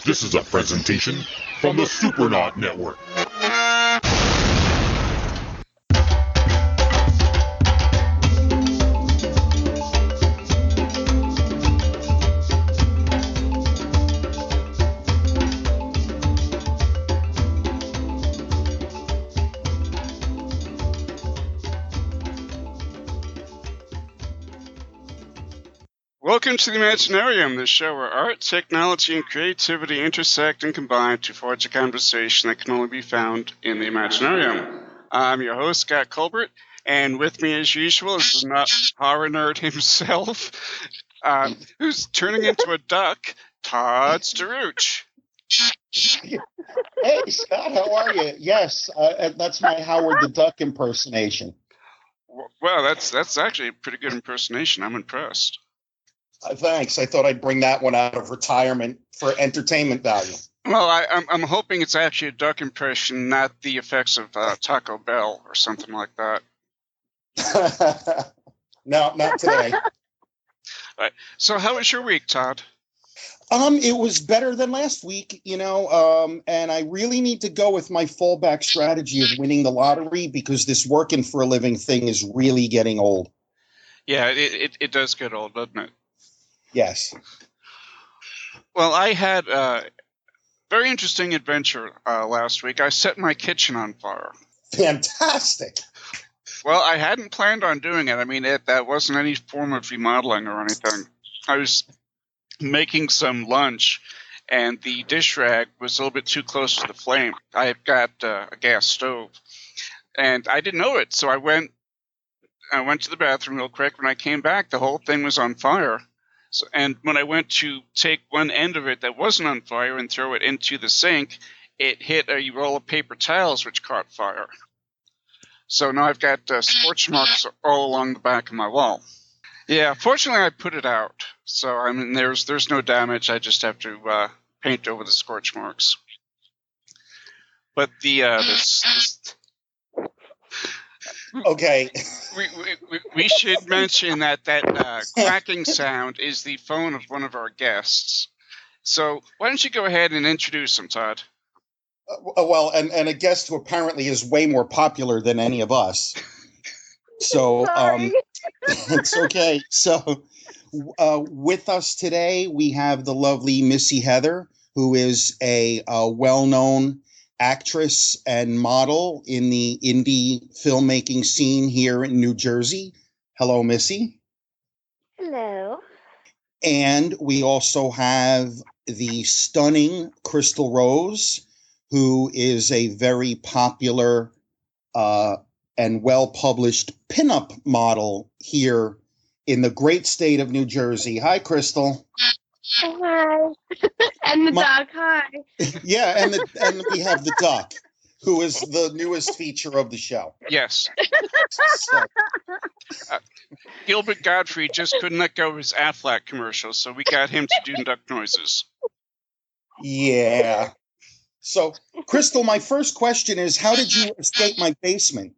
This is a presentation from the Supernaut Network. Welcome to the Imaginarium, the show where art, technology, and creativity intersect and combine to forge a conversation that can only be found in the Imaginarium. I'm your host, Scott Colbert, and with me, as usual, is the horror nerd himself, who's turning into a duck, Todd Staruch. Hey, Scott, how are you? Yes, that's my Howard the Duck impersonation. Well, that's actually a pretty good impersonation. I'm impressed. Thanks. I thought I'd bring that one out of retirement for entertainment value. Well, I'm hoping it's actually a duck impression, not the effects of Taco Bell or something like that. No, not today. Right. So how was your week, Todd? It was better than last week, and I really need to go with my fallback strategy of winning the lottery because this working for a living thing is really getting old. Yeah, it does get old, doesn't it? Yes. Well, I had a very interesting adventure last week. I set my kitchen on fire. Fantastic. Well, I hadn't planned on doing it. I mean, that wasn't any form of remodeling or anything. I was making some lunch, and the dish rag was a little bit too close to the flame. I've got a gas stove, and I didn't know it, so I went to the bathroom real quick. When I came back, the whole thing was on fire. So, and when I went to take one end of it that wasn't on fire and throw it into the sink, it hit a roll of paper towels, which caught fire. So now I've got scorch marks all along the back of my wall. Yeah, fortunately I put it out. So I mean, there's no damage. I just have to paint over the scorch marks. But Okay. We should mention that cracking sound is the phone of one of our guests. So why don't you go ahead and introduce him, Todd? Well, and a guest who apparently is way more popular than any of us. So it's okay. So with us today, we have the lovely Missy Heather, who is a well-known actress and model in the indie filmmaking scene here in New Jersey. Hello, Missy. Hello. And we also have the stunning Crystal Rose, who is a very popular and well-published pinup model here in the great state of New Jersey. Hi, Crystal. Hi. And the duck, hi. Yeah, and we have the duck, who is the newest feature of the show. Yes. So, Gilbert Gottfried just couldn't let go of his Aflac commercial, so we got him to do duck noises. yeah. So, Crystal, my first question is, how did you escape my basement?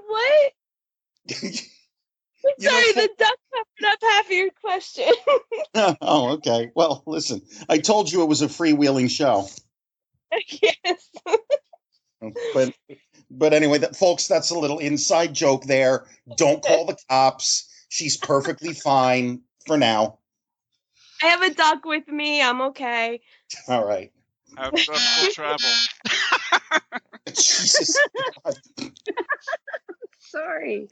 What? Sorry, the duck covered up half of your question. Oh, okay. Well, listen, I told you it was a freewheeling show. Yes. But anyway, folks, that's a little inside joke there. Don't call the cops. She's perfectly fine for now. I have a duck with me. I'm okay. All right. Have trouble travel. Jesus. Sorry.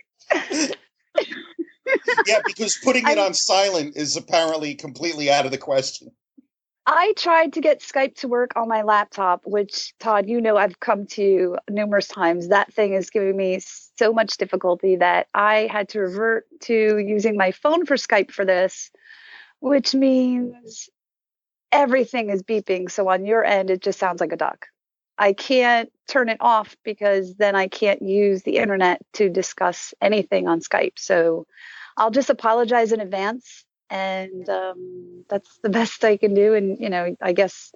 Yeah, because putting it on silent is apparently completely out of the question. I tried to get Skype to work on my laptop, which, Todd, I've come to numerous times. That thing is giving me so much difficulty that I had to revert to using my phone for Skype for this, which means everything is beeping. So on your end, it just sounds like a duck. I can't turn it off because then I can't use the internet to discuss anything on Skype. So I'll just apologize in advance. And that's the best I can do. And, I guess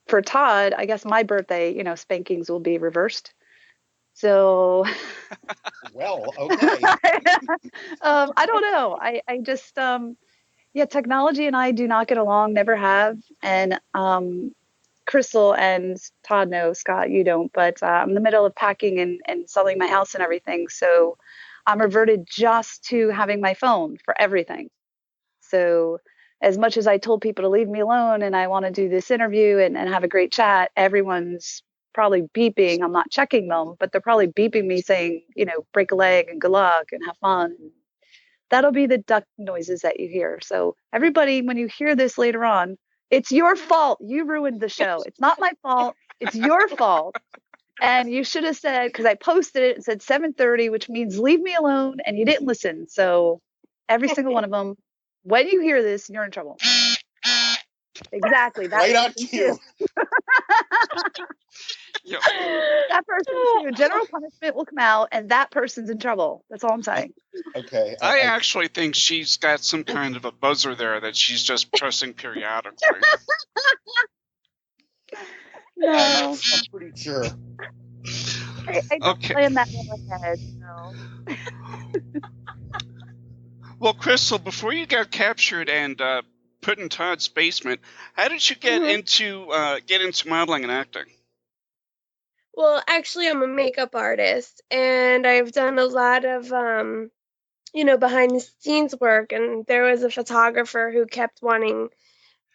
for Todd, my birthday, spankings will be reversed. So Well, okay. I don't know. I just yeah, technology and I do not get along, never have. And Crystal and Todd know, Scott, you don't, but I'm in the middle of packing and selling my house and everything. So I'm reverted just to having my phone for everything. So as much as I told people to leave me alone and I want to do this interview and have a great chat, everyone's probably beeping. I'm not checking them, but they're probably beeping me saying, break a leg and good luck and have fun. That'll be the duck noises that you hear. So everybody, when you hear this later on, it's your fault. You ruined the show. It's not my fault. It's your fault. And you should have said, because I posted it, it said 7:30, which means leave me alone, and you didn't listen. So every single one of them, when you hear this, you're in trouble. Exactly. That Right on person cue. too. Yep. That person too. General punishment will come out, and that person's in trouble. That's all I'm saying. Okay. I actually think she's got some kind of a buzzer there that she's just pressing periodically. No, I'm pretty sure. I don't Okay. plan that well ahead. No. Well, Crystal, before you got captured and put in Todd's basement, how did you get into modeling and acting? Well, actually, I'm a makeup artist, and I've done a lot of, behind the scenes work. And there was a photographer who kept wanting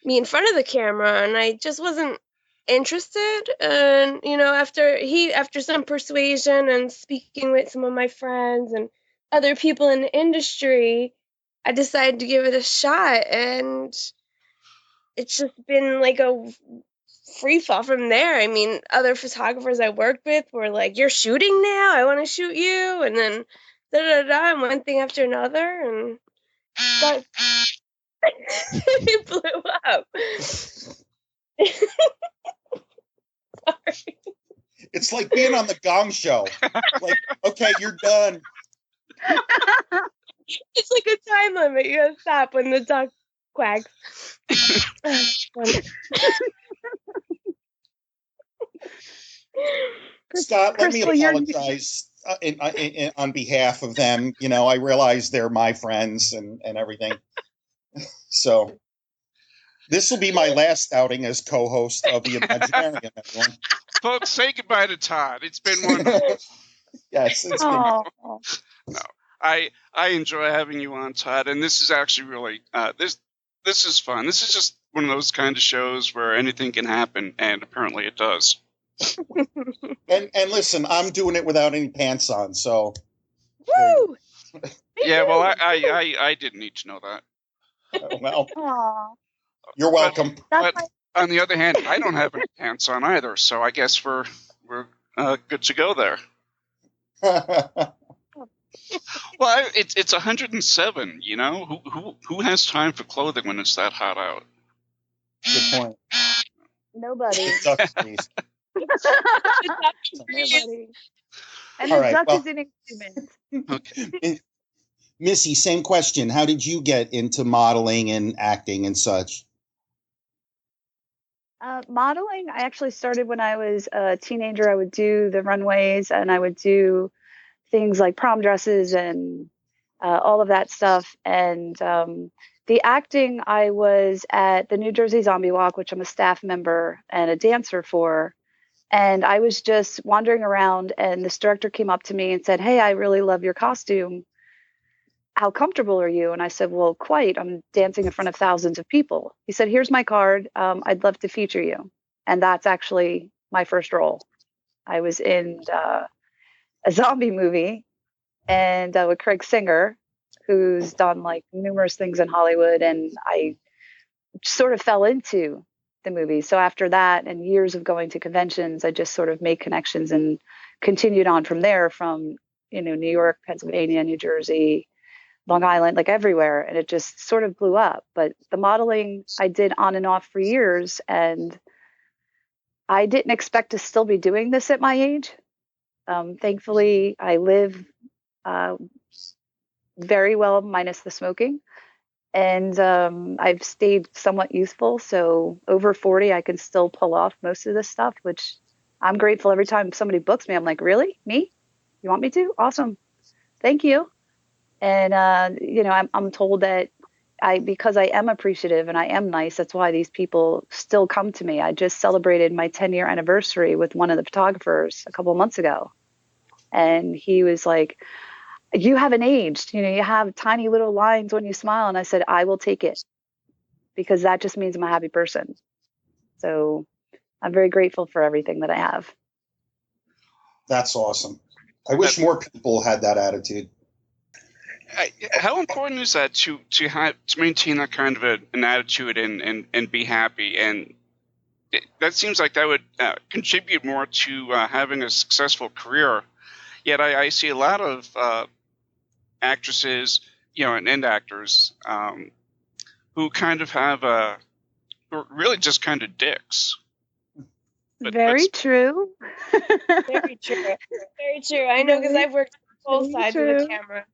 me in front of the camera, and I just wasn't interested. And after some persuasion and speaking with some of my friends and other people in the industry, I decided to give it a shot, and it's just been like a free fall from there. I mean, other photographers I worked with were like, "You're shooting now? I want to shoot you," and then da da da, and one thing after another, and that it blew up. Sorry. It's like being on the Gong Show. Like, okay, you're done. It's like a time limit. You gotta stop when the dog quacks. Scott, let me Crystal, you're- apologize on behalf of them. I realize they're my friends and everything. So this will be my last outing as co-host of the Imaginarium, everyone. Folks, say goodbye to Todd. It's been wonderful. Yes, it's been. Aw. No, I enjoy having you on, Todd, and this is actually really this is fun. This is just one of those kind of shows where anything can happen, and apparently it does. And listen, I'm doing it without any pants on, so. Woo! Yeah, well, I didn't need to know that. Well, Aw. you're welcome. But on the other hand, I don't have any pants on either, so I guess we're good to go there. Well, it's 107. Who has time for clothing when it's that hot out? Good point. Nobody. Duck freeze. Nobody. And All the right, duck well- is inexhuman. Okay. Missy, same question. How did you get into modeling and acting and such? Modeling, I actually started when I was a teenager. I would do the runways and I would do things like prom dresses and all of that stuff. And the acting, I was at the New Jersey Zombie Walk, which I'm a staff member and a dancer for. And I was just wandering around, and this director came up to me and said, "Hey, I really love your costume. How comfortable are you?" And I said, "Well, quite. I'm dancing in front of thousands of people." He said, "Here's my card. I'd love to feature you." And that's actually my first role. I was in a zombie movie and with Craig Singer, who's done like numerous things in Hollywood. And I sort of fell into the movie. So after that and years of going to conventions, I just sort of made connections and continued on from there, from, New York, Pennsylvania, New Jersey, Long Island, like everywhere. And it just sort of blew up. But the modeling I did on and off for years. And I didn't expect to still be doing this at my age. Thankfully, I live very well, minus the smoking. And I've stayed somewhat youthful. So over 40, I can still pull off most of this stuff, which I'm grateful every time somebody books me. I'm like, really? Me? You want me to? Awesome. Thank you. And, I'm told that because I am appreciative and I am nice, that's why these people still come to me. I just celebrated my 10-year anniversary with one of the photographers a couple of months ago. And he was like, you haven't aged. You have tiny little lines when you smile. And I said, I will take it, because that just means I'm a happy person. So I'm very grateful for everything that I have. That's awesome. I wish more people had that attitude. How important is that to maintain that kind of an attitude and be happy? And that seems like that would contribute more to having a successful career. Yet I see a lot of actresses, and actors who kind of have who are really just kind of dicks. Very true. Very true. Very true. I know, because I've worked both sides of the camera.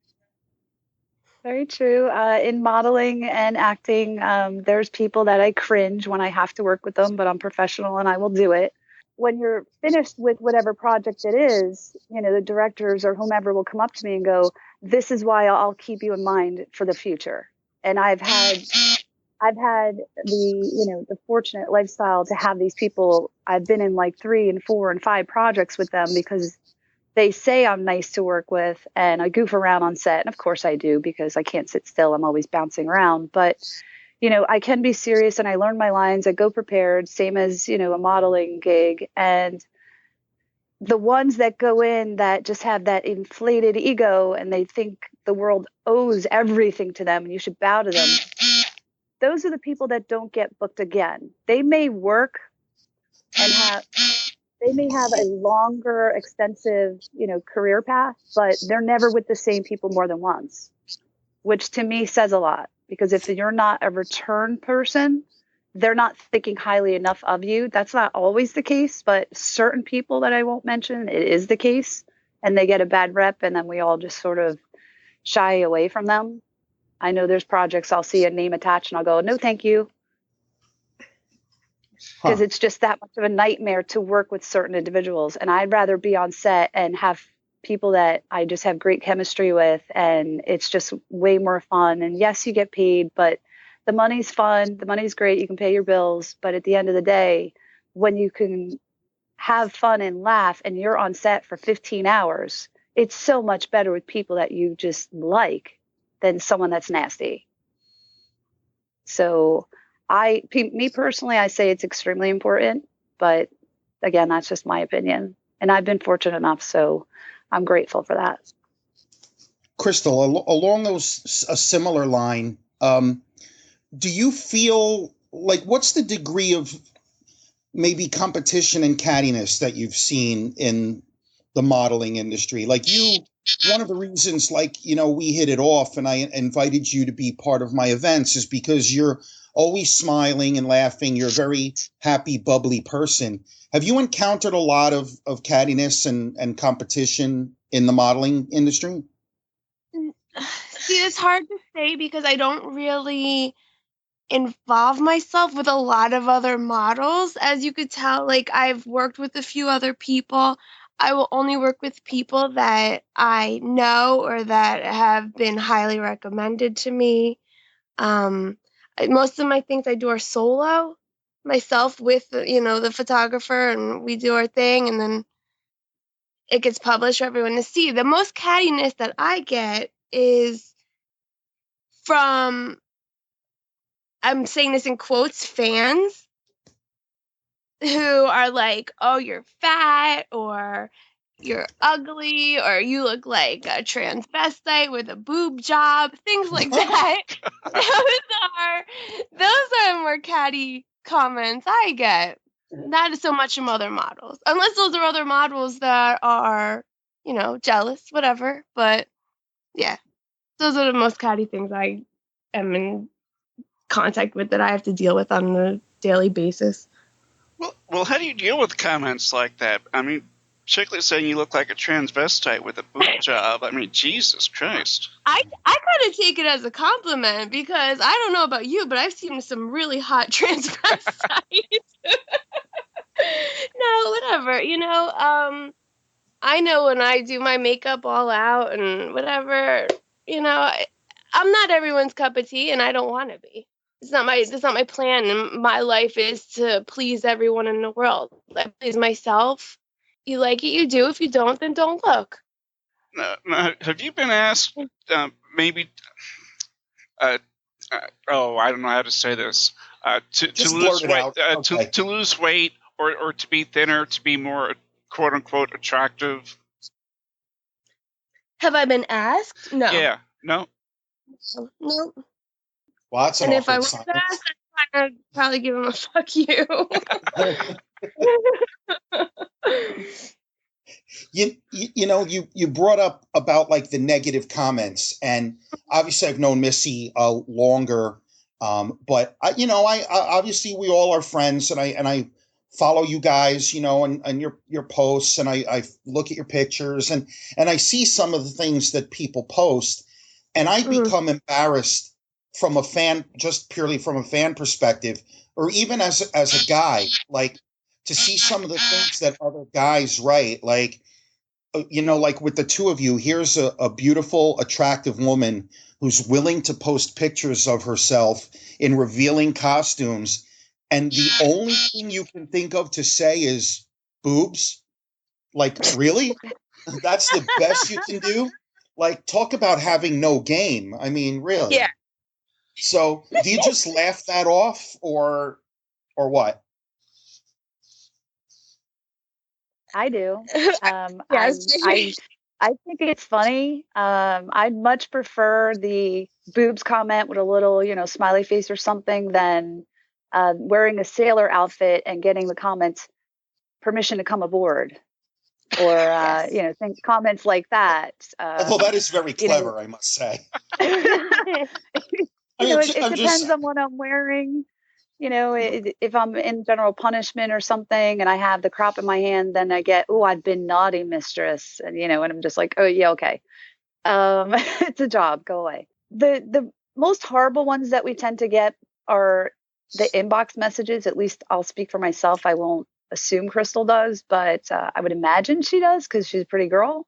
Very true. In modeling and acting, there's people that I cringe when I have to work with them, but I'm professional and I will do it. When you're finished with whatever project it is, the directors or whomever will come up to me and go, this is why I'll keep you in mind for the future. And I've had the fortunate lifestyle to have these people. I've been in like 3 and 4 and 5 projects with them because they say I'm nice to work with, and I goof around on set. And of course I do, because I can't sit still. I'm always bouncing around. But, I can be serious, and I learn my lines. I go prepared, same as, a modeling gig. And the ones that go in that just have that inflated ego and they think the world owes everything to them and you should bow to them, those are the people that don't get booked again. They may work and they may have a longer, extensive, career path, but they're never with the same people more than once, which to me says a lot. Because if you're not a return person, they're not thinking highly enough of you. That's not always the case, but certain people that I won't mention, it is the case, and they get a bad rep, and then we all just sort of shy away from them. I know there's projects I'll see a name attached and I'll go, no, thank you. Because it's just that much of a nightmare to work with certain individuals. And I'd rather be on set and have people that I just have great chemistry with, and it's just way more fun. And yes, you get paid, but the money's fun. The money's great. You can pay your bills. But at the end of the day, when you can have fun and laugh and you're on set for 15 hours, it's so much better with people that you just like than someone that's nasty. So me personally, I say it's extremely important, but again, that's just my opinion. And I've been fortunate enough, so I'm grateful for that. Crystal, along a similar line, do you feel like, what's the degree of maybe competition and cattiness that you've seen in the modeling industry? Like one of the reasons, we hit it off and I invited you to be part of my events is because you're always smiling and laughing. You're a very happy, bubbly person. Have you encountered a lot of cattiness and competition in the modeling industry? See, it's hard to say because I don't really involve myself with a lot of other models. As you could tell, I've worked with a few other people. I will only work with people that I know or that have been highly recommended to me. Most of my things I do are solo, myself with the photographer, and we do our thing, and then it gets published for everyone to see. The most cattiness that I get is from, I'm saying this in quotes, fans who are like, oh, you're fat, or you're ugly, or you look like a transvestite with a boob job, things like that. Those are more catty comments I get. Not so much from other models, unless those are other models that are, jealous, whatever. But yeah, those are the most catty things I am in contact with, that I have to deal with on a daily basis. Well, how do you deal with comments like that? I mean, particularly saying you look like a transvestite with a boob job. I mean, Jesus Christ. I kind of take it as a compliment, because I don't know about you, but I've seen some really hot transvestites. No, whatever. I know when I do my makeup all out and whatever, I'm not everyone's cup of tea, and I don't want to be. That's not my plan. And my life is to please everyone in the world. I please myself. You like it, you do. If you don't, then don't look. Now, have you been asked maybe? I don't know how to say this. To Just lose blurt it weight, out. Okay. to lose weight, or to be thinner, to be more quote unquote attractive. Have I been asked? No. Yeah. No. No. Well, that's an And if I awkward was silence. asked, I'd probably give him a fuck you. You brought up about like the negative comments, and obviously I've known Missy longer, but I obviously we all are friends, and I follow you guys, and your posts, and I look at your pictures, and I see some of the things that people post, and I become embarrassed from a fan, just purely from a fan perspective, or even as a guy, like to see some of the things that other guys write, like like with the two of you, here's a beautiful, attractive woman who's willing to post pictures of herself in revealing costumes. And the only thing you can think of to say is boobs. Like, really? That's the best you can do? Like, talk about having no game. I mean, really. Yeah. So do you just laugh that off or what? I do. Yes. I think it's funny. I'd much prefer the boobs comment with a little, smiley face or something than wearing a sailor outfit and getting the comments permission to come aboard, or Yes. comments like that. Although that is very clever, I must say. It depends on what I'm wearing. If I'm in general punishment or something and I have the crop in my hand, then I get, oh, I've been naughty, mistress. And, and I'm just like, oh, yeah, okay. It's a job. Go away. The most horrible ones that we tend to get are the inbox messages. At least I'll speak for myself. I won't assume Crystal does, but I would imagine she does because she's a pretty girl.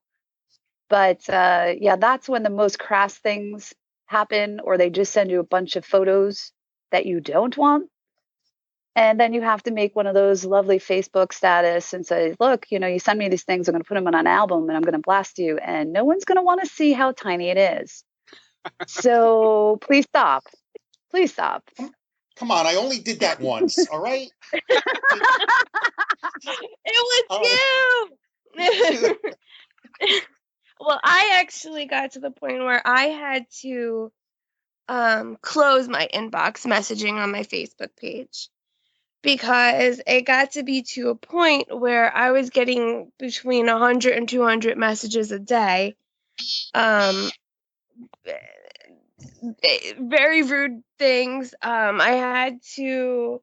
But that's when the most crass things happen, or they just send you a bunch of photos that you don't want. And then you have to make one of those lovely Facebook status and say, look, you send me these things, I'm going to put them on an album and I'm going to blast you. And no one's going to want to see how tiny it is. So please stop. Please stop. Come on, I only did that once, all right? It was you! Well, I actually got to the point where I had to close my inbox messaging on my Facebook page, because it got to be to a point where I was getting between 100 and 200 messages a day. Very rude things. I had to,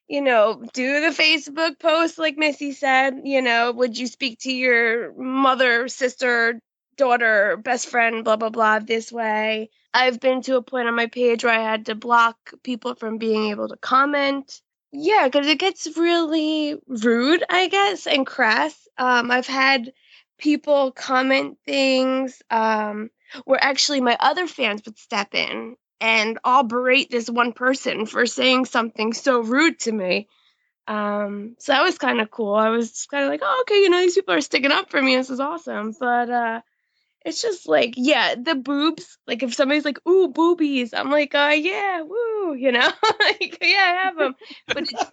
do the Facebook post like Missy said, would you speak to your mother, sister, daughter, best friend, blah, blah, blah, this way. I've been to a point on my page where I had to block people from being able to comment. Yeah, because it gets really rude, I guess, and crass. I've had people comment things where actually my other fans would step in and I'll berate this one person for saying something so rude to me. So that was kind of cool. I was kind of like, oh, okay, these people are sticking up for me. This is awesome. But it's just like, yeah, the boobs. Like if somebody's like, ooh, boobies, I'm like, yeah, woo, like, yeah, I have them. But it's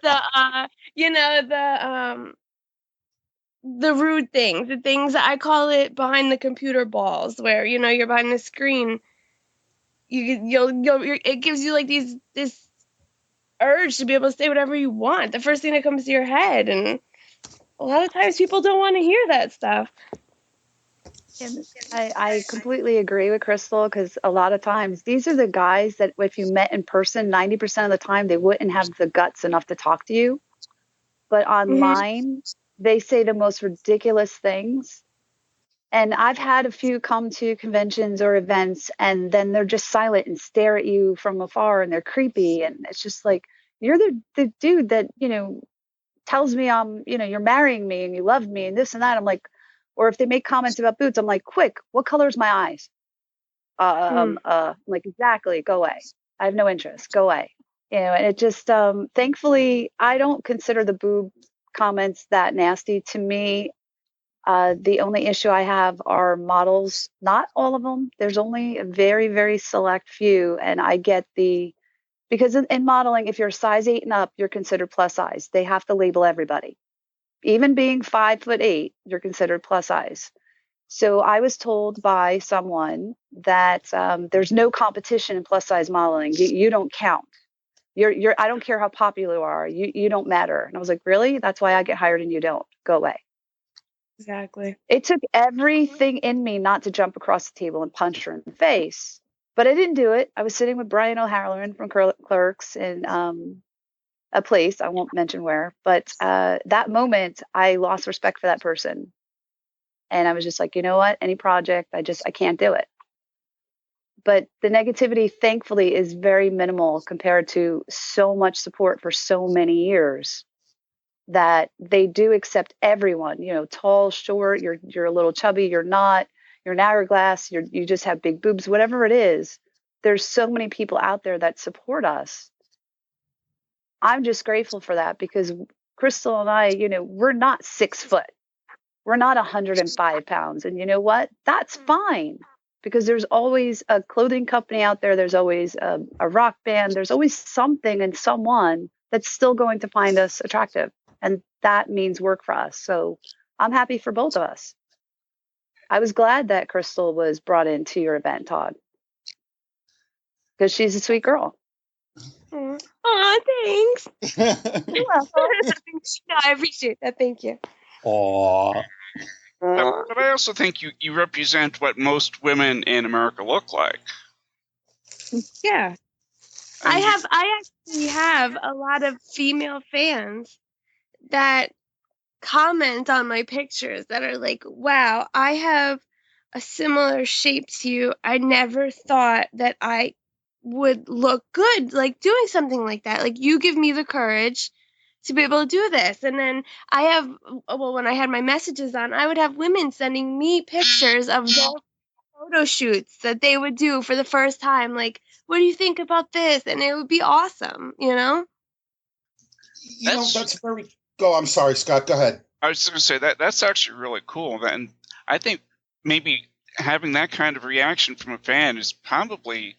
the rude things, the things that I call it behind the computer balls, where you're behind the screen. It gives you like this urge to be able to say whatever you want, the first thing that comes to your head, and a lot of times people don't want to hear that stuff. And I completely agree with Crystal, because a lot of times these are the guys that if you met in person, 90% of the time they wouldn't have the guts enough to talk to you. But online, they say the most ridiculous things. And I've had a few come to conventions or events, and then they're just silent and stare at you from afar, and they're creepy. And it's just like, you're the dude that, tells me you're marrying me and you love me and this and that, I'm like, or if they make comments about boots, I'm like, quick, what color is my eyes? I'm like, exactly, go away. I have no interest. Go away. And it just, thankfully, I don't consider the boob comments that nasty. To me, the only issue I have are models. Not all of them. There's only a very, very select few. And I get because in modeling, if you're a size 8 and up, you're considered plus size. They have to label everybody. Even being 5'8", you're considered plus size. So I was told by someone that there's no competition in plus size modeling. You don't count. I don't care how popular you are. You don't matter. And I was like, really? That's why I get hired and you don't. Go away. Exactly. It took everything in me not to jump across the table and punch her in the face, but I didn't do it. I was sitting with Brian O'Halloran from Clerks in a place, I won't mention where, but that moment I lost respect for that person. And I was just like, you know what? Any project, I can't do it. But the negativity, thankfully, is very minimal compared to so much support for so many years that they do accept everyone, tall, short, you're a little chubby, you're not, you're an hourglass, you just have big boobs, whatever it is. There's so many people out there that support us. I'm just grateful for that because Crystal and I, we're not 6 foot. We're not 105 pounds. And you know what? That's fine because there's always a clothing company out there. There's always a rock band. There's always something and someone that's still going to find us attractive. And that means work for us. So I'm happy for both of us. I was glad that Crystal was brought into your event, Todd, because she's a sweet girl. Aw, thanks. You're welcome. No, I appreciate that. Thank you. Aw. But I also think you represent what most women in America look like. Yeah. I actually have a lot of female fans that comment on my pictures that are like, wow, I have a similar shape to you. I never thought that I would look good like doing something like that. Like, you give me the courage to be able to do this. And then when I had my messages on, I would have women sending me pictures of their photo shoots that they would do for the first time. Like, what do you think about this? And it would be awesome, That's very. Go. I'm sorry, Scott. Go ahead. I was going to say that's actually really cool. And I think maybe having that kind of reaction from a fan is probably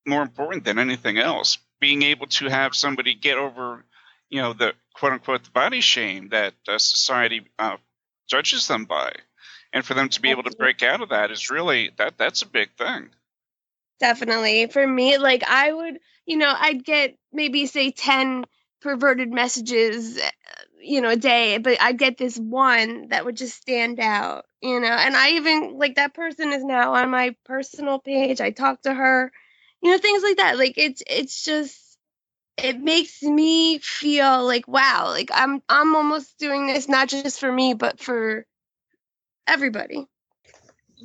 more important than anything else. Being able to have somebody get over, the quote unquote the body shame that society judges them by, and for them to be able to break out of that is really that's a big thing. Definitely. For me, like, I would, I'd get maybe say 10 perverted messages, a day, but I'd get this one that would just stand out, and I even, like, that person is now on my personal page. I talk to her, things like that. Like, it's just, it makes me feel like, wow, like I'm almost doing this not just for me, but for everybody.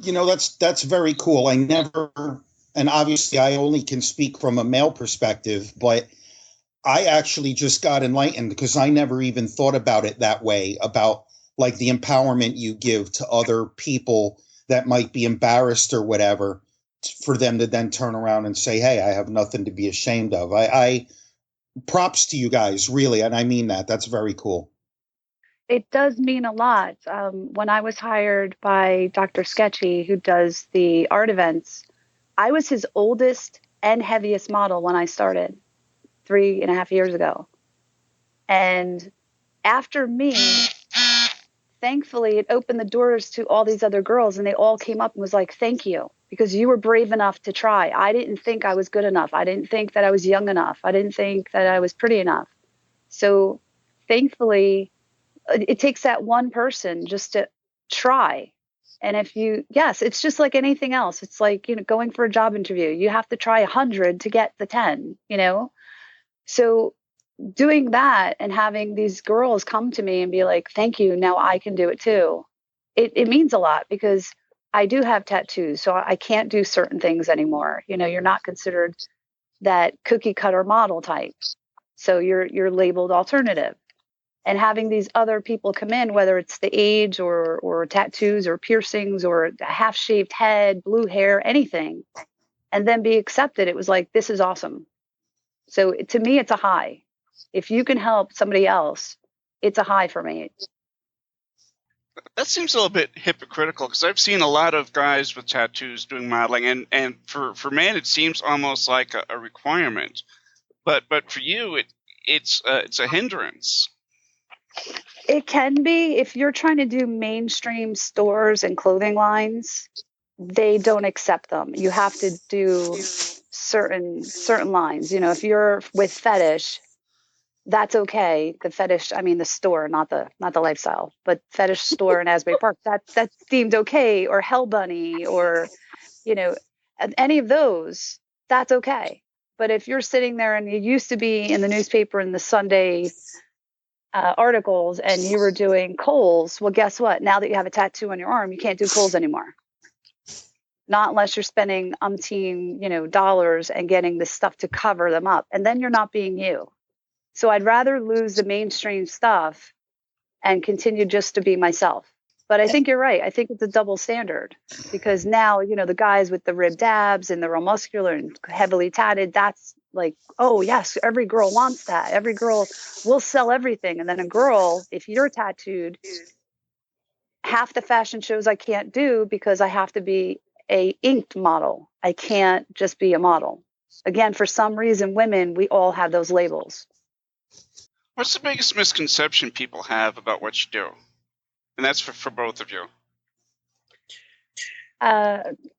That's very cool. I never, and obviously I only can speak from a male perspective, but I actually just got enlightened because I never even thought about it that way, about like the empowerment you give to other people that might be embarrassed or whatever, for them to then turn around and say, hey, I have nothing to be ashamed of. I props to you guys, really. And I mean that. That's very cool. It does mean a lot. When I was hired by Dr. Sketchy, who does the art events, I was his oldest and heaviest model when I started 3.5 years ago. And after me, thankfully, it opened the doors to all these other girls, and they all came up and was like, thank you, because you were brave enough to try. I didn't think I was good enough. I didn't think that I was young enough. I didn't think that I was pretty enough. So thankfully, it takes that one person just to try. And yes, it's just like anything else. It's like, going for a job interview. You have to try 100 to get the 10, So doing that and having these girls come to me and be like, thank you, now I can do it too. It means a lot because I do have tattoos, so I can't do certain things anymore. You're not considered that cookie cutter model type. So you're labeled alternative. And having these other people come in, whether it's the age or tattoos or piercings or a half-shaved head, blue hair, anything, and then be accepted, it was like, this is awesome. So to me, it's a high. If you can help somebody else, it's a high for me. That seems a little bit hypocritical, because I've seen a lot of guys with tattoos doing modeling, and for men it seems almost like a requirement, but for you it's a hindrance. It can be. If you're trying to do mainstream stores and clothing lines, they don't accept them. You have to do certain lines. You know, if you're with fetish, that's okay. The fetish, I mean the store, not the lifestyle, but fetish store in Asbury Park, that's deemed okay. Or Hell Bunny, or, you know, any of those, that's okay. But if you're sitting there and you used to be in the newspaper in the Sunday articles and you were doing Kohl's, well, guess what? Now that you have a tattoo on your arm, you can't do Kohl's anymore. Not unless you're spending umpteen, dollars and getting this stuff to cover them up. And then you're not being you. So I'd rather lose the mainstream stuff and continue just to be myself. But I think you're right. I think it's a double standard, because now, the guys with the ribbed abs and the real muscular and heavily tatted, that's like, oh yes, every girl wants that. Every girl will sell everything. And then a girl, if you're tattooed, half the fashion shows I can't do because I have to be a inked model. I can't just be a model. Again, for some reason, women, we all have those labels. What's the biggest misconception people have about what you do? And that's for both of you.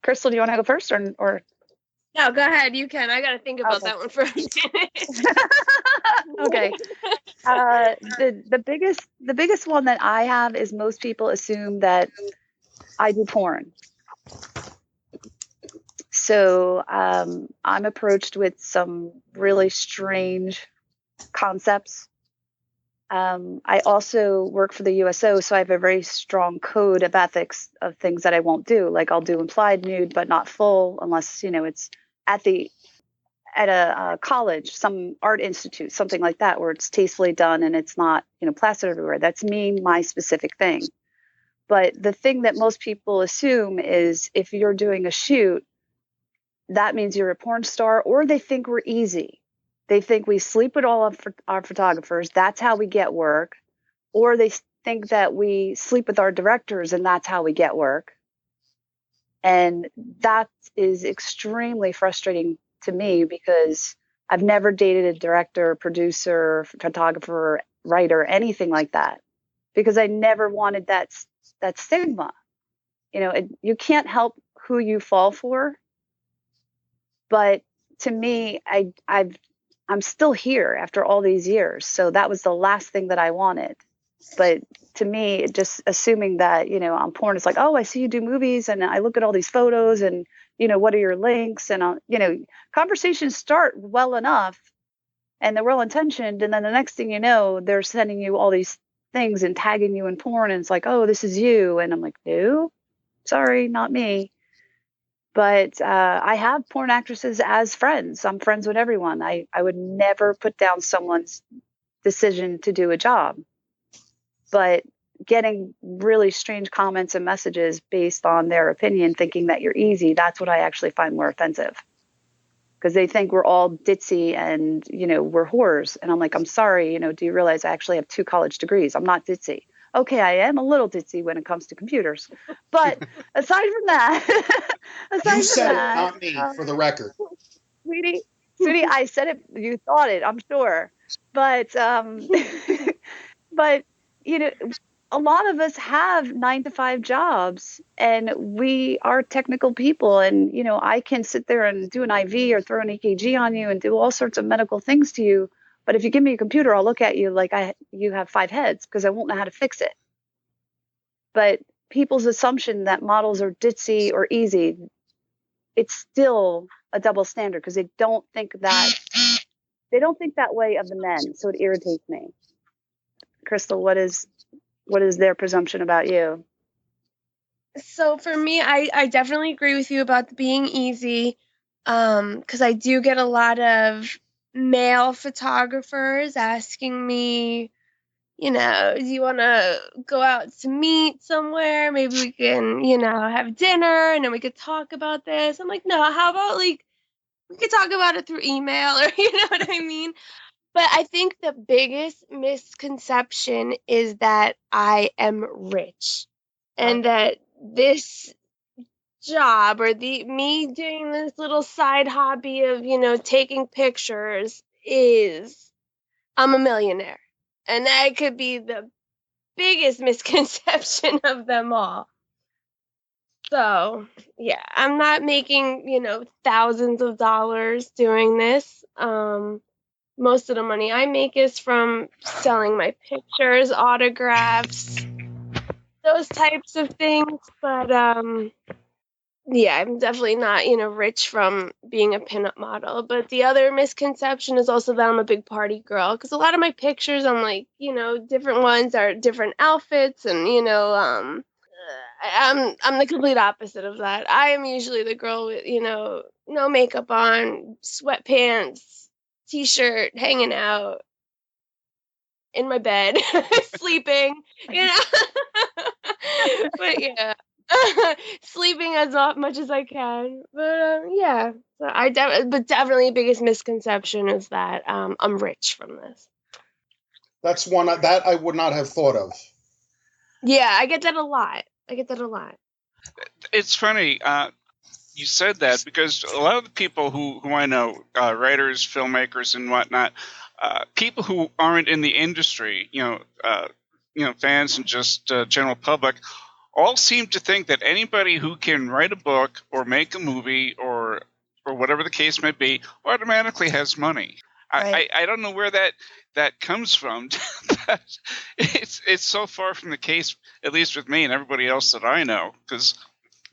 Crystal, do you want to go first, or? No, go ahead. You can. I got to think about that one for a minute. Okay. The biggest one that I have is most people assume that I do porn. So I'm approached with some really strange concepts. I also work for the USO, so I have a very strong code of ethics of things that I won't do. Like I'll do implied nude, but not full, unless it's at a college, some art institute, something like that, where it's tastefully done and it's not plastered everywhere. That's my specific thing. But the thing that most people assume is if you're doing a shoot, that means you're a porn star, or they think we're easy. They think we sleep with all of our photographers. That's how we get work. Or they think that we sleep with our directors and that's how we get work. And that is extremely frustrating to me, because I've never dated a director, producer, photographer, writer, anything like that, because I never wanted that stigma. You can't help who you fall for. But to me, I'm still here after all these years. So that was the last thing that I wanted. But to me, just assuming that, on porn, it's like, oh, I see you do movies and I look at all these photos and, what are your links? And, conversations start well enough and they're well intentioned. And then the next thing you know, they're sending you all these things and tagging you in porn. And it's like, oh, this is you. And I'm like, no, sorry, not me. But I have porn actresses as friends. I'm friends with everyone. I would never put down someone's decision to do a job. But getting really strange comments and messages based on their opinion, thinking that you're easy, that's what I actually find more offensive. Because they think we're all ditzy and, we're whores. And I'm like, I'm sorry, do you realize I actually have 2 college degrees? I'm not ditzy. Okay, I am a little ditzy when it comes to computers. But aside from that, you said it, not me, for the record. Sweetie, I said it. You thought it, I'm sure. But, but a lot of us have 9-to-5 jobs, and we are technical people. And, I can sit there and do an IV or throw an EKG on you and do all sorts of medical things to you. But if you give me a computer, I'll look at you like you have 5 heads, because I won't know how to fix it. But people's assumption that models are ditzy or easy, it's still a double standard, because they don't think that way of the men. So it irritates me. Crystal, what is their presumption about you? So for me, I definitely agree with you about the being easy, because I do get a lot of male photographers asking me, do you want to go out to meet somewhere? Maybe we can, have dinner and then we could talk about this. I'm like, no, how about like we could talk about it through email or you know what I mean? But I think the biggest misconception is that I am rich and that this job or me doing this little side hobby of, taking pictures is I'm a millionaire. And that could be the biggest misconception of them all. So, yeah, I'm not making, thousands of dollars doing this. Most of the money I make is from selling my pictures, autographs, those types of things. But yeah, I'm definitely not, rich from being a pinup model. But the other misconception is also that I'm a big party girl because a lot of my pictures, I'm like, different ones are different outfits, and I'm the complete opposite of that. I am usually the girl with, no makeup on, sweatpants, t-shirt, hanging out in my bed, sleeping, but yeah. Sleeping as much as I can, but yeah. So but definitely biggest misconception is that I'm rich from this. That's one that I would not have thought of. Yeah, I get that a lot. It's funny you said that because a lot of the people who I know, writers, filmmakers, and whatnot, people who aren't in the industry, fans and just general public, all seem to think that anybody who can write a book or make a movie or whatever the case may be automatically has money. Right. I don't know where that comes from. But it's so far from the case, at least with me and everybody else that I know, because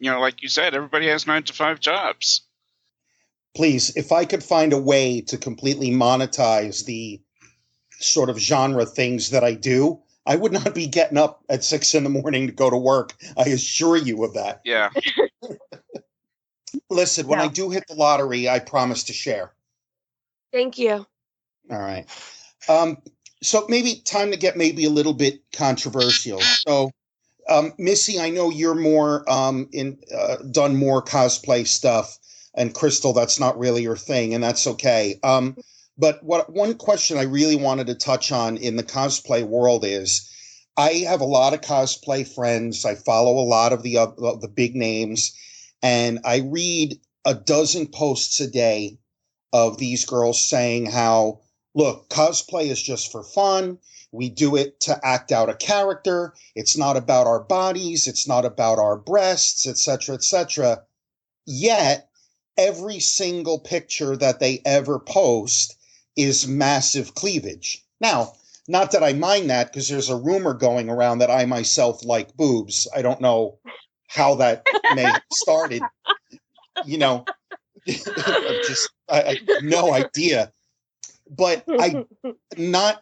like you said, everybody has 9-to-5 jobs. Please, if I could find a way to completely monetize the sort of genre things that I do, I would not be getting up at 6 a.m. to go to work. I assure you of that. Yeah. Listen, when I do hit the lottery, I promise to share. Thank you. All right. So maybe time to get maybe a little bit controversial. So, Missy, I know you're more done more cosplay stuff, and Crystal, that's not really your thing, and that's okay. But one question I really wanted to touch on in the cosplay world is, I have a lot of cosplay friends. I follow a lot of the big names, and I read a dozen posts a day of these girls saying how, look, cosplay is just for fun. We do it to act out a character. It's not about our bodies. It's not about our breasts, etc., etc. Yet, every single picture that they ever post is massive cleavage. Now, not that I mind that, because there's a rumor going around that I myself like boobs. I don't know how that may have started. I no idea. But now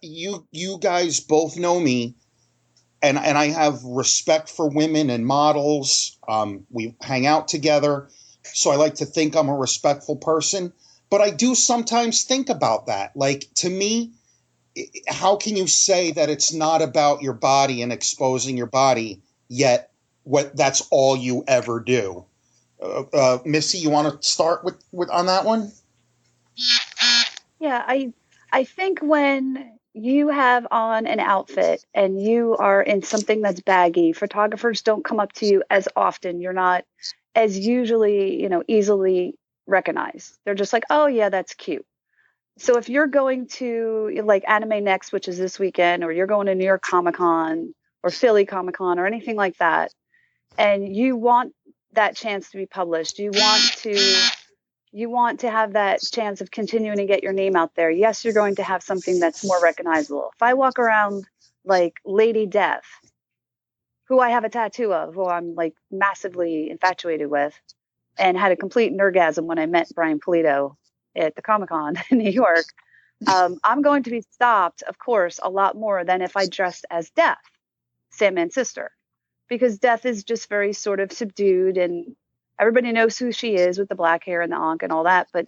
you guys both know me, and I have respect for women and models. We hang out together, so I like to think I'm a respectful person. But I do sometimes think about that. Like, to me, how can you say that it's not about your body and exposing your body, yet that's all you ever do? Missy, you want to start with on that one? Yeah, I think when you have on an outfit and you are in something that's baggy, photographers don't come up to you as often. You're not as usually, easily recognized. They're just like, oh yeah, that's cute. So if you're going to like Anime Next, which is this weekend, or you're going to New York Comic Con or Philly Comic Con or anything like that, and you want that chance to be published, you want to have that chance of continuing to get your name out there, yes, you're going to have something that's more recognizable. If I walk around like Lady Death, who I have a tattoo of, who I'm like massively infatuated with, and had a complete nerdgasm when I met Brian Pulido at the Comic-Con in New York, I'm going to be stopped, of course, a lot more than if I dressed as Death, Sandman's sister, because Death is just very sort of subdued and everybody knows who she is with the black hair and the ankh and all that. But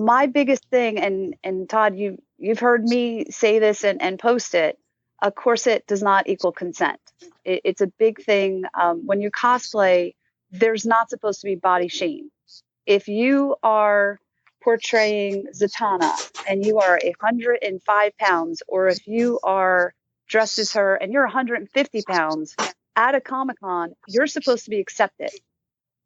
my biggest thing, and Todd, you've heard me say this and post it, a corset does not equal consent. It's a big thing. When you cosplay, there's not supposed to be body shame. If you are portraying Zatanna and you are 105 pounds, or if you are dressed as her and you're 150 pounds at a Comic-Con, you're supposed to be accepted.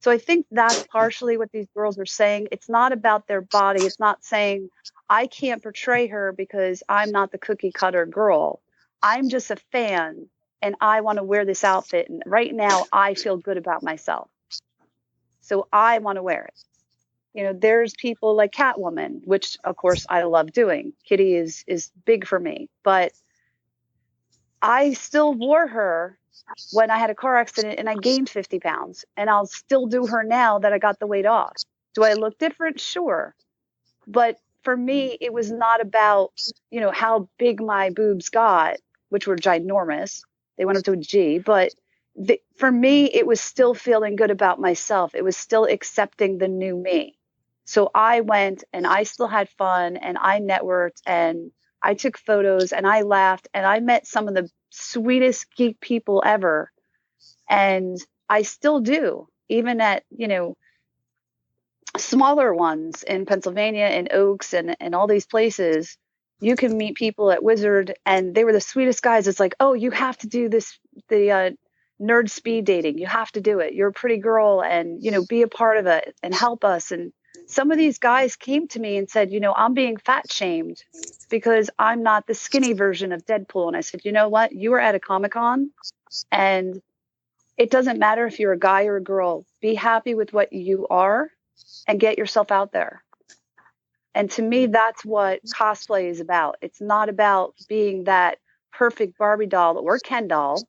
So I think that's partially what these girls are saying. It's not about their body. It's not saying I can't portray her because I'm not the cookie cutter girl. I'm just a fan and I want to wear this outfit. And right now I feel good about myself. So I want to wear it. You know, there's people like Catwoman, which of course I love doing. Kitty is big for me, but I still wore her when I had a car accident and I gained 50 pounds, and I'll still do her now that I got the weight off. Do I look different? Sure. But for me, it was not about, you know, how big my boobs got, which were ginormous. They went up to a G, but for me, it was still feeling good about myself. It was still accepting the new me. So I went and I still had fun and I networked and I took photos and I laughed and I met some of the sweetest geek people ever. And I still do, even at, you know, smaller ones in Pennsylvania and Oaks and all these places. You can meet people at Wizard and they were the sweetest guys. It's like, oh, you have to do this, the nerd speed dating. You have to do it. You're a pretty girl and, you know, be a part of it and help us. And some of these guys came to me and said, you know, I'm being fat shamed because I'm not the skinny version of Deadpool. And I said, you know what? You were at a Comic-Con and it doesn't matter if you're a guy or a girl. Be happy with what you are and get yourself out there. And to me, that's what cosplay is about. It's not about being that perfect Barbie doll or Ken doll.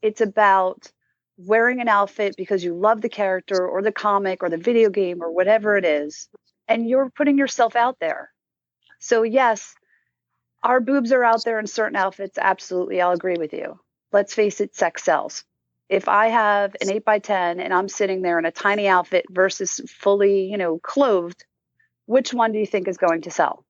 It's about wearing an outfit because you love the character or the comic or the video game or whatever it is, and you're putting yourself out there. So yes, our boobs are out there in certain outfits. Absolutely. I'll agree with you. Let's face it, sex sells. If I have an 8x10 and I'm sitting there in a tiny outfit versus fully, you know, clothed, which one do you think is going to sell?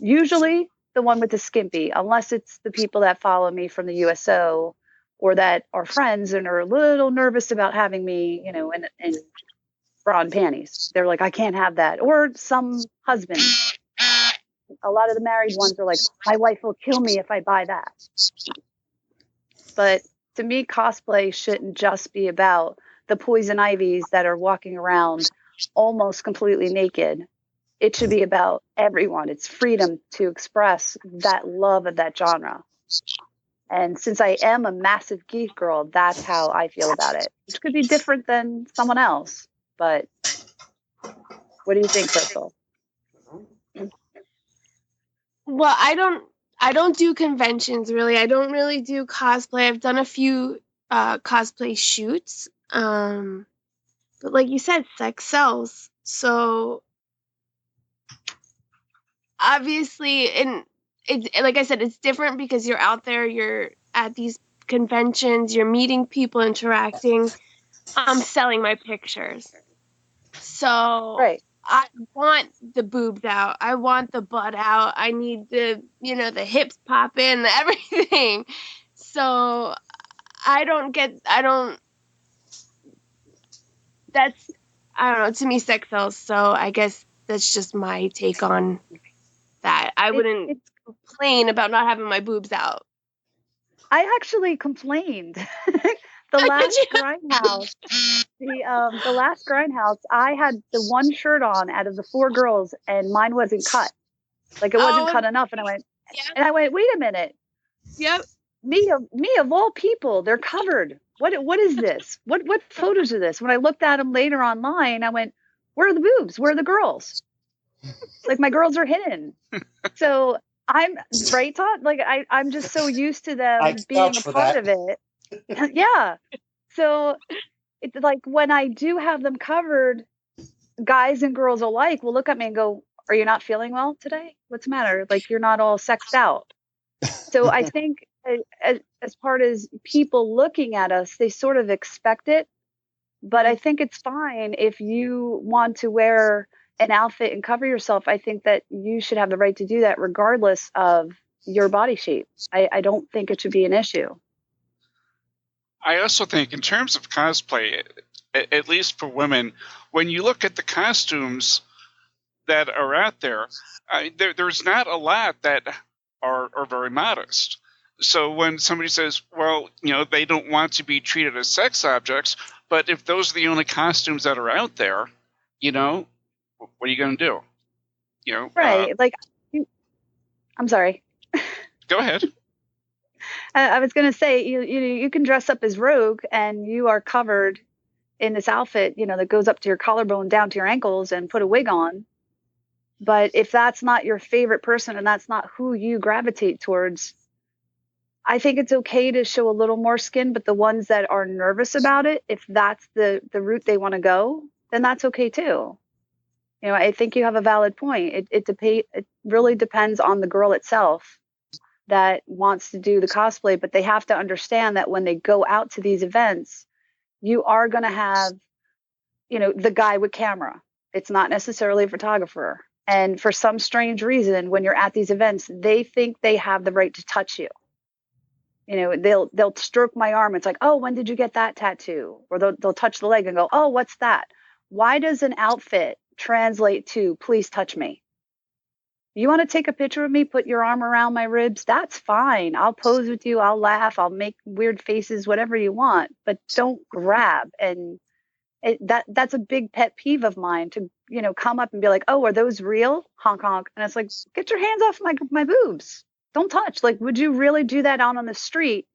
Usually the one with the skimpy, unless it's the people that follow me from the USO or that are friends and are a little nervous about having me, you know, in bra and panties. They're like, I can't have that. Or some husband. A lot of the married ones are like, my wife will kill me if I buy that. But to me, cosplay shouldn't just be about the poison ivies that are walking around almost completely naked. It should be about everyone. It's freedom to express that love of that genre. And since I am a massive geek girl, that's how I feel about it, which could be different than someone else. But what do you think, Crystal? Well, I don't do conventions really. I don't really do cosplay. I've done a few cosplay shoots. But like you said, sex sells. So obviously, and it's like I said, it's different because you're out there, you're at these conventions, you're meeting people, interacting. I'm selling my pictures. So Right. I want the boobs out. I want the butt out. I need the, you know, the hips pop in, everything. So I don't, that's, I don't know, to me, sex sells. So I guess that's just my take on that. I wouldn't complain about not having my boobs out. I actually complained. The last Grindhouse, the last Grindhouse, I had the one shirt on out of the 4 girls, and mine wasn't cut. Like it wasn't cut enough, and I went, wait a minute. Yep. Me of all people, they're covered. What is this? What photos are this? When I looked at them later online, I went, where are the boobs? Where are the girls? Like my girls are hidden. So I'm right, Todd. Like I'm just so used to them being a part of it. Yeah. So it's like when I do have them covered, guys and girls alike will look at me and go, are you not feeling well today? What's the matter? Like you're not all sexed out. So I think as part as people looking at us, they sort of expect it. But I think it's fine if you want to wear an outfit and cover yourself, I think that you should have the right to do that regardless of your body shape. I don't think it should be an issue. I also think in terms of cosplay, at least for women, when you look at the costumes that are out there, there's not a lot that are very modest. So when somebody says, well, they don't want to be treated as sex objects, but if those are the only costumes that are out there, what are you going to do? Right. I'm sorry. Go ahead. I was going to say, you can dress up as Rogue and you are covered in this outfit, that goes up to your collarbone, down to your ankles, and put a wig on. But if that's not your favorite person and that's not who you gravitate towards, I think it's okay to show a little more skin. But the ones that are nervous about it, if that's the route they want to go, then that's okay too. I think you have a valid point. It really depends on the girl itself that wants to do the cosplay, but they have to understand that when they go out to these events, you are going to have, the guy with camera. It's not necessarily a photographer. And for some strange reason, when you're at these events, they think they have the right to touch you. They'll stroke my arm. It's like, oh, when did you get that tattoo? Or they'll touch the leg and go, oh, what's that? Why does an outfit translate to please touch me? You want to take a picture of me, put your arm around my ribs? That's fine. I'll pose with you. I'll laugh. I'll make weird faces, whatever you want, but don't grab. And that's a big pet peeve of mine to, come up and be like, oh, are those real? Honk, honk. And it's like, get your hands off my boobs. Don't touch. Like, would you really do that out on the street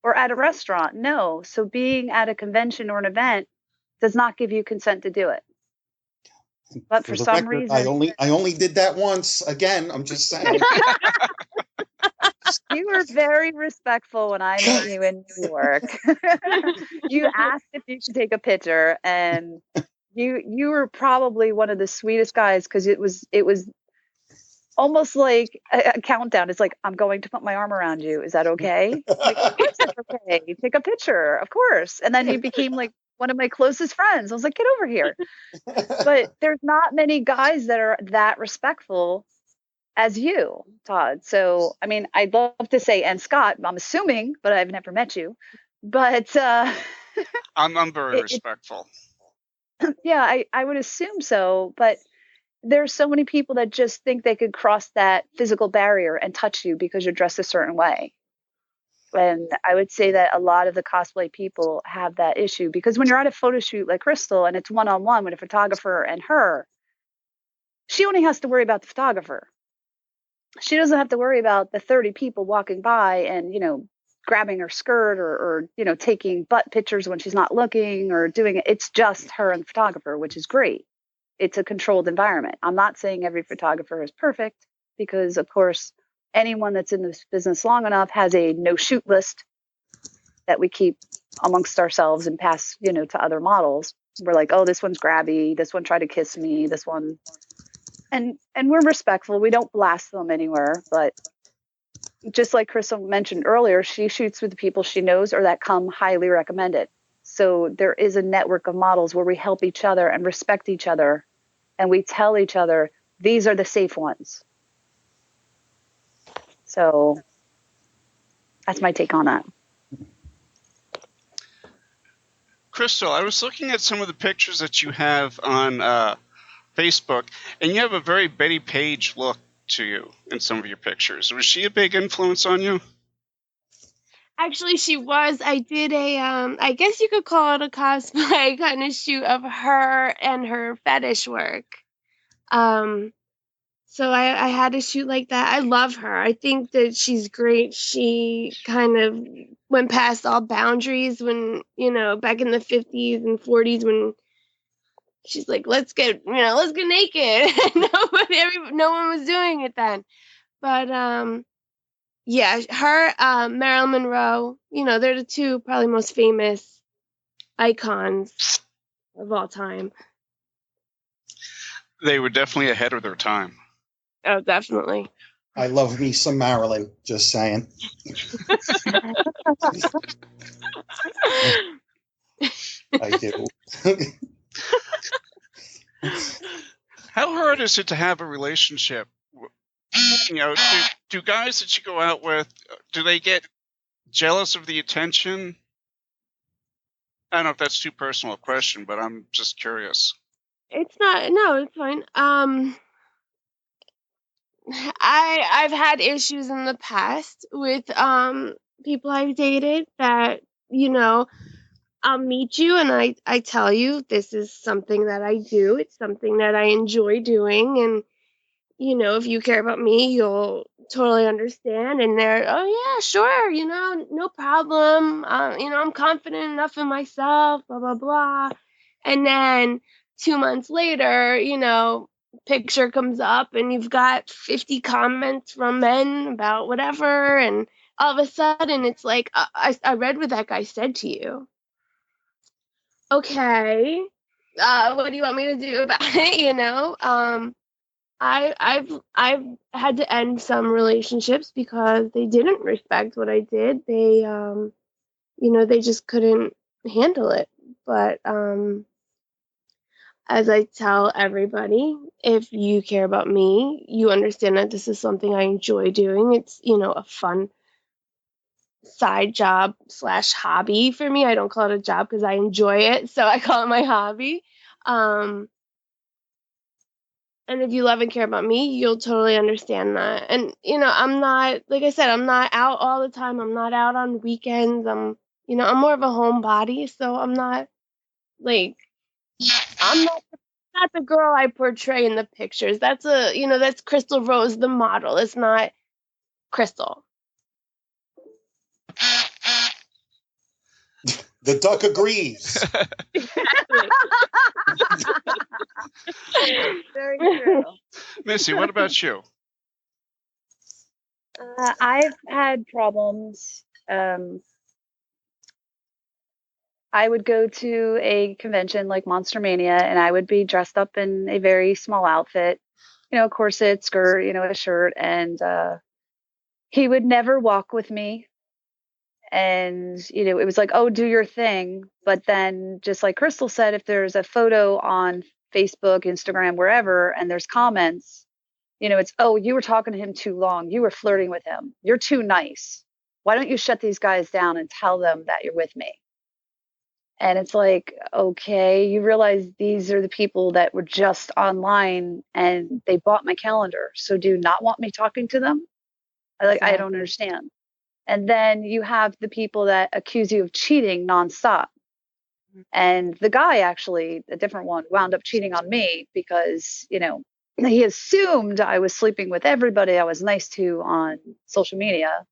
or at a restaurant? No. So being at a convention or an event does not give you consent to do it. But for some reason, I only did that once. Again, I'm just saying. You were very respectful when I met you in New York. You asked if you could take a picture, and you were probably one of the sweetest guys because it was almost like a countdown. It's like, I'm going to put my arm around you. Is that okay? Like, of course it's okay. Take a picture, of course. And then you became like one of my closest friends. I was like, get over here. But there's not many guys that are that respectful as you, Todd. So, I mean, I'd love to say, and Scott, I'm assuming, but I've never met you. But I'm very respectful. Yeah, I would assume so. But there's so many people that just think they could cross that physical barrier and touch you because you're dressed a certain way. And I would say that a lot of the cosplay people have that issue because when you're at a photo shoot like Crystal and it's one-on-one with a photographer and her, she only has to worry about the photographer. She doesn't have to worry about the 30 people walking by and, grabbing her skirt or taking butt pictures when she's not looking or doing it. It's just her and the photographer, which is great. It's a controlled environment. I'm not saying every photographer is perfect because, of course, anyone that's in this business long enough has a no shoot list that we keep amongst ourselves and pass, to other models. We're like, oh, this one's grabby. This one tried to kiss me. This one. And we're respectful. We don't blast them anywhere. But just like Crystal mentioned earlier, she shoots with the people she knows or that come highly recommended. So there is a network of models where we help each other and respect each other. And we tell each other, these are the safe ones. So that's my take on that. Crystal, I was looking at some of the pictures that you have on Facebook, and you have a very Betty Page look to you in some of your pictures. Was she a big influence on you? Actually, she was. I did a, I guess you could call it a cosplay kind of shoot of her and her fetish work. So I had to shoot like that. I love her. I think that she's great. She kind of went past all boundaries when, back in the 50s and 40s when she's like, let's get naked. No one was doing it then. But, yeah, her, Marilyn Monroe, they're the two probably most famous icons of all time. They were definitely ahead of their time. Oh, definitely. I love me some Marilyn, just saying. I do. How hard is it to have a relationship? You know, do guys that you go out with, do they get jealous of the attention? I don't know if that's too personal a question, but I'm just curious. It's not. No, it's fine. I've had issues in the past with people I've dated that, you know, I'll meet you and I tell you this is something that I do. It's something that I enjoy doing, and you know, if you care about me, you'll totally understand. And they're, oh yeah, sure, you know, no problem. You know, I'm confident enough in myself, blah blah blah. And then 2 months later, you know, picture comes up and you've got 50 comments from men about whatever, and all of a sudden it's like, I read what that guy said to you. Okay, what do you want me to do about it? You know, I've had to end some relationships because they didn't respect what I did. They you know, they just couldn't handle it. But as I tell everybody, if you care about me, you understand that this is something I enjoy doing. It's, you know, a fun side job / hobby for me. I don't call it a job because I enjoy it, so I call it my hobby. Um And if you love and care about me, you'll totally understand that. And, you know, I'm not, like I said, I'm not out all the time. I'm not out on weekends. You know, I'm more of a homebody. So I'm not like, I'm not the girl I portray in the pictures. You know, that's Crystal Rose, the model. It's not Crystal. The duck agrees. Very true. Missy, what about you? I've had problems. I would go to a convention like Monster Mania, and I would be dressed up in a very small outfit, you know, a corset, skirt, you know, a shirt, and he would never walk with me. And, you know, it was like, oh, do your thing. But then, just like Crystal said, if there's a photo on Facebook, Instagram, wherever, and there's comments, you know, it's, oh, you were talking to him too long. You were flirting with him. You're too nice. Why don't you shut these guys down and tell them that you're with me? And it's like, okay, you realize these are the people that were just online and they bought my calendar. So do you not want me talking to them? I don't understand. And then you have the people that accuse you of cheating nonstop. And the guy, actually, a different one, wound up cheating on me because, you know, he assumed I was sleeping with everybody I was nice to on social media.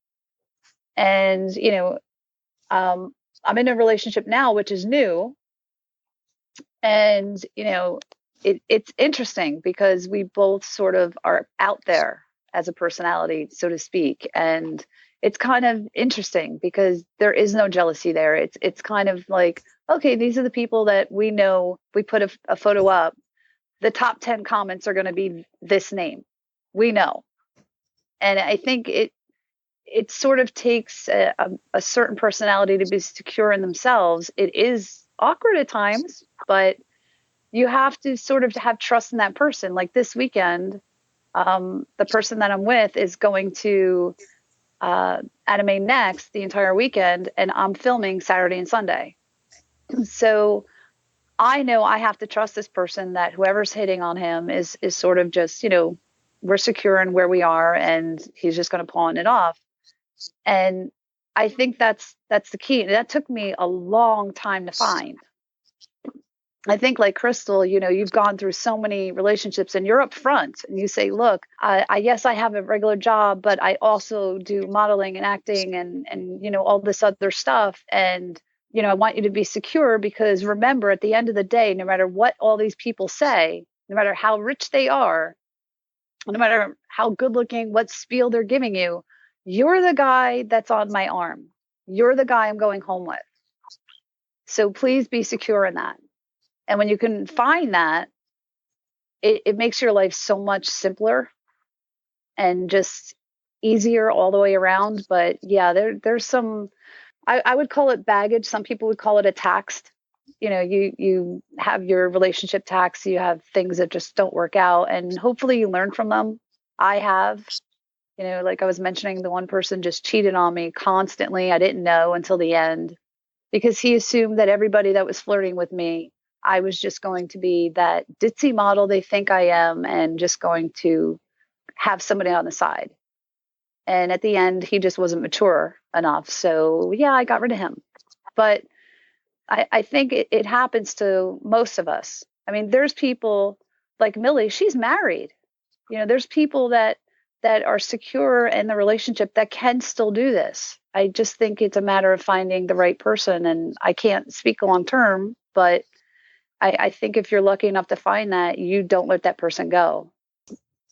And, you know, I'm in a relationship now, which is new. And, you know, it's interesting because we both sort of are out there as a personality, so to speak. And it's kind of interesting because there is no jealousy there. It's kind of like, okay, these are the people that we know. We put a photo up. The top 10 comments are going to be this name. We know. And I think it sort of takes a certain personality to be secure in themselves. It is awkward at times, but you have to sort of have trust in that person. Like this weekend, the person that I'm with is going to Anime Next the entire weekend, and I'm filming Saturday and Sunday. So I know I have to trust this person, that whoever's hitting on him is sort of just, you know, we're secure in where we are and he's just going to pawn it off. And I think that's the key. That took me a long time to find. I think, like Crystal, you know, you've gone through so many relationships and you're upfront and you say, look, yes, I have a regular job, but I also do modeling and acting and, you know, all this other stuff. And, you know, I want you to be secure because remember, at the end of the day, no matter what all these people say, no matter how rich they are, no matter how good looking, what spiel they're giving you, you're the guy that's on my arm. You're the guy I'm going home with. So please be secure in that. And when you can find that, it makes your life so much simpler and just easier all the way around. But yeah, there's some, I would call it baggage. Some people would call it a tax you have your relationship tacks, you have things that just don't work out, and hopefully you learn from them. I have, like I was mentioning, the one person just cheated on me constantly. I didn't know until the end because he assumed that everybody that was flirting with me, I was just going to be that ditzy model they think I am and just going to have somebody on the side. And at the end, he just wasn't mature enough. So yeah, I got rid of him. But I think it happens to most of us. I mean, there's people like Millie, she's married. There's people that are secure in the relationship that can still do this. I just think it's a matter of finding the right person. And I can't speak long term, but I think if you're lucky enough to find that, you don't let that person go.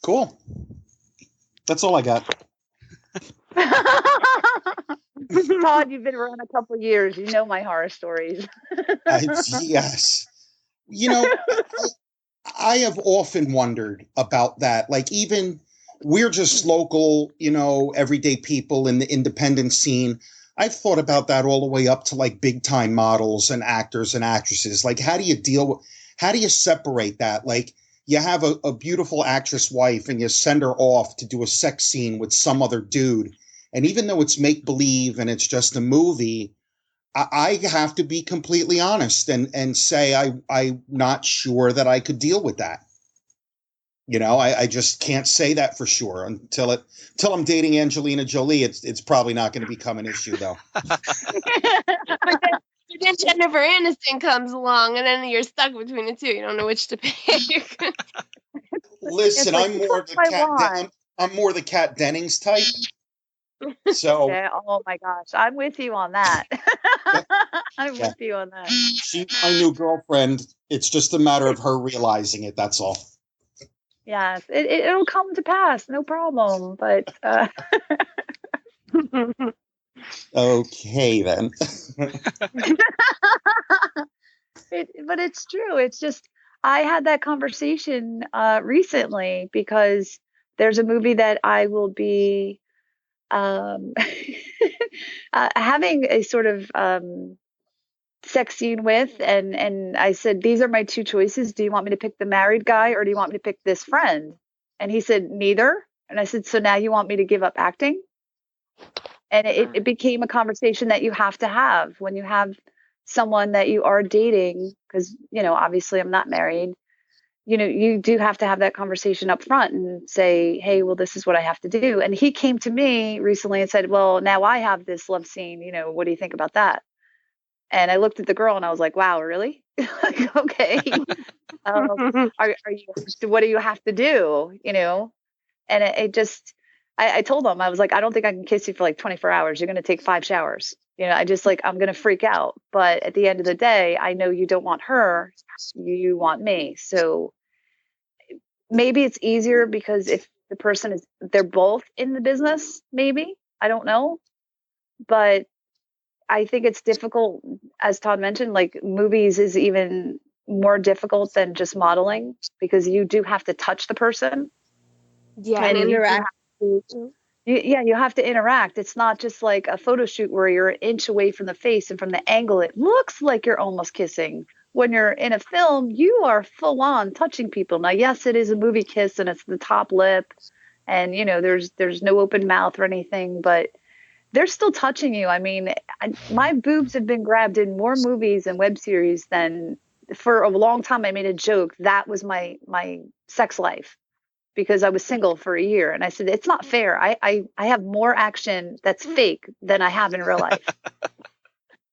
Cool. That's all I got. Todd, you've been around a couple of years. You know my horror stories. Yes. I have often wondered about that. Like, even we're just local, everyday people in the independent scene. I've thought about that all the way up to like big time models and actors and actresses. Like, how do you separate that? Like, you have a beautiful actress wife and you send her off to do a sex scene with some other dude. And even though it's make believe and it's just a movie, I have to be completely honest and say I'm not sure that I could deal with that. I just can't say that for sure until I'm dating Angelina Jolie. It's probably not going to become an issue, though. But then Jennifer Aniston comes along, and then you're stuck between the two. You don't know which to pick. Listen, like, I'm more the Kat Dennings type. So, yeah, oh my gosh, I'm with you on that. With you on that. She's my new girlfriend. It's just a matter of her realizing it. That's all. Yes, it'll come to pass, no problem. But okay then. But it's true. It's just I had that conversation recently because there's a movie that I will be having a sort of sex scene with, and I said, these are my two choices. Do you want me to pick the married guy or do you want me to pick this friend? And he said, neither. And I said, so now you want me to give up acting? And it became a conversation that you have to have when you have someone that you are dating, because, obviously I'm not married. You do have to have that conversation up front and say, hey, well, this is what I have to do. And he came to me recently and said, well, now I have this love scene. What do you think about that? And I looked at the girl and I was like, wow, really? Like, okay. Are you, what do you have to do? And it just, I told him, I was like, I don't think I can kiss you for like 24 hours. You're going to take 5 showers. I'm going to freak out. But at the end of the day, I know you don't want her. You want me. So maybe it's easier because if the person they're both in the business, maybe, I don't know. But I think it's difficult, as Todd mentioned, like movies is even more difficult than just modeling because you do have to touch the person. Yeah, and interact. You have to interact. It's not just like a photo shoot where you're an inch away from the face and from the angle, it looks like you're almost kissing. When you're in a film, you are full on touching people. Now, yes, it is a movie kiss and it's the top lip and, there's no open mouth or anything, but they're still touching you. I mean, my boobs have been grabbed in more movies and web series than for a long time. I made a joke. That was my sex life because I was single for a year. And I said, it's not fair. I have more action that's fake than I have in real life.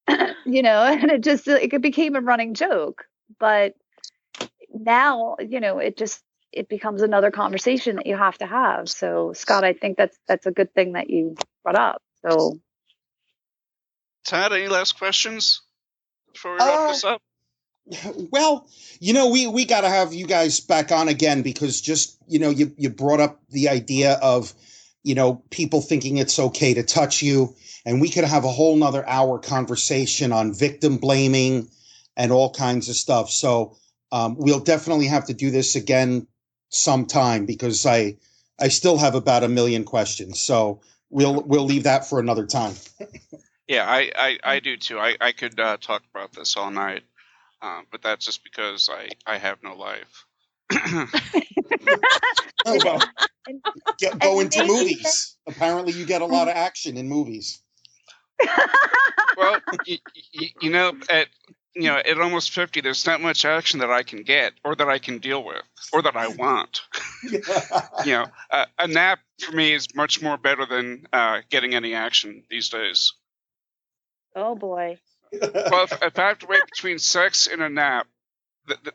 And it became a running joke. But now, it becomes another conversation that you have to have. So, Scott, I think that's a good thing that you brought up. So, Todd, any last questions before we wrap this up? Well, we got to have you guys back on again because just, you brought up the idea of, people thinking it's okay to touch you. And we could have a whole nother hour conversation on victim blaming and all kinds of stuff. So we'll definitely have to do this again sometime because I still have about 1 million questions. So we'll leave that for another time. Yeah, I do too. I could talk about this all night. but that's just because I have no life. Oh, well, And, go and into maybe- movies. Apparently, you get a lot of action in movies. Well, at almost 50, there's not much action that I can get, or that I can deal with, or that I want. A nap for me is much more better than getting any action these days. Oh boy. Well, if I have to wait between sex and a nap,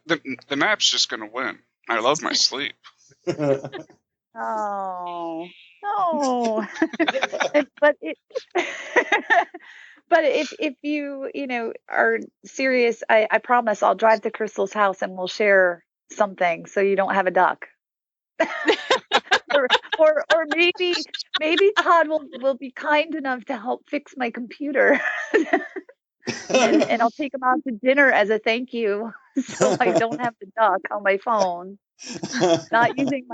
the nap's just going to win. I love my sleep. Oh no. but it but if you are serious, I promise I'll drive to Crystal's house and we'll share something so you don't have a duck. or maybe Todd will be kind enough to help fix my computer. and I'll take him out to dinner as a thank you, so I don't have the duck on my phone. Not using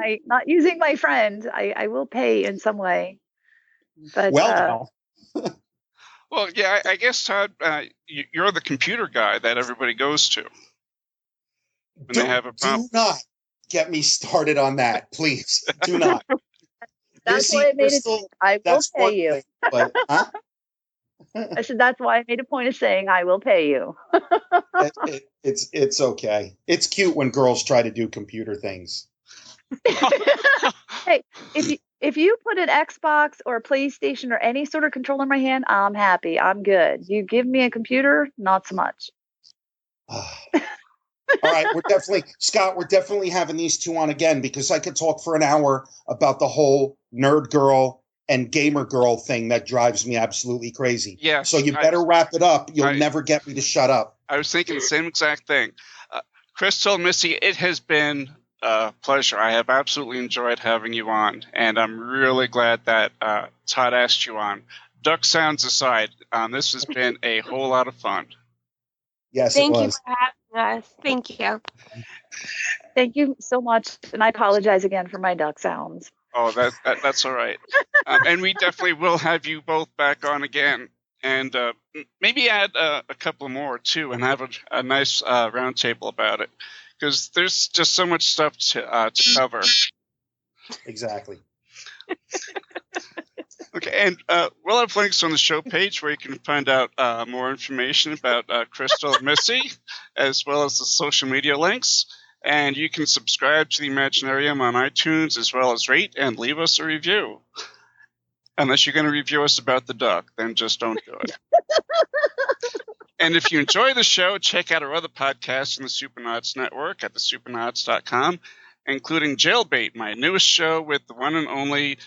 my friend. I will pay in some way. But Well, Well, yeah, I guess, Todd, you're the computer guy that everybody goes to when they have a problem. do not get me started on that, please. Do not. that's Missy, why I made it. Crystal, I will that's pay one you. thing, but I said that's why I made a point of saying I will pay you. it's okay. It's cute when girls try to do computer things. Hey, if you put an Xbox or a PlayStation or any sort of controller in my hand, I'm happy. I'm good. You give me a computer, not so much. All right, Scott, we're definitely having these two on again, because I could talk for an hour about the whole nerd girl and gamer girl thing that drives me absolutely crazy. Yeah. So you better wrap it up. You'll never get me to shut up. I was thinking the same exact thing. Crystal, Missy, it has been a pleasure. I have absolutely enjoyed having you on, and I'm really glad that Todd asked you on. Duck sounds aside, this has been a whole lot of fun. Yes, Thank it you was. for having us. Thank you. Thank you so much, and I apologize again for my duck sounds. Oh, that's all right. And we definitely will have you both back on again, and maybe add a couple more too, and have a nice roundtable about it, because there's just so much stuff to cover. Exactly. Okay, and we'll have links on the show page where you can find out more information about Crystal and Missy, as well as the social media links. And you can subscribe to the Imaginarium on iTunes, as well as rate and leave us a review. Unless you're going to review us about the duck, then just don't do it. And if you enjoy the show, check out our other podcasts in the Supernauts Network at thesupernauts.com, including Jailbait, my newest show with the one and only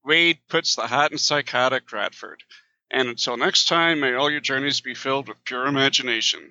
Wade Puts the Hot and Psychotic Radford. And until next time, may all your journeys be filled with pure imagination.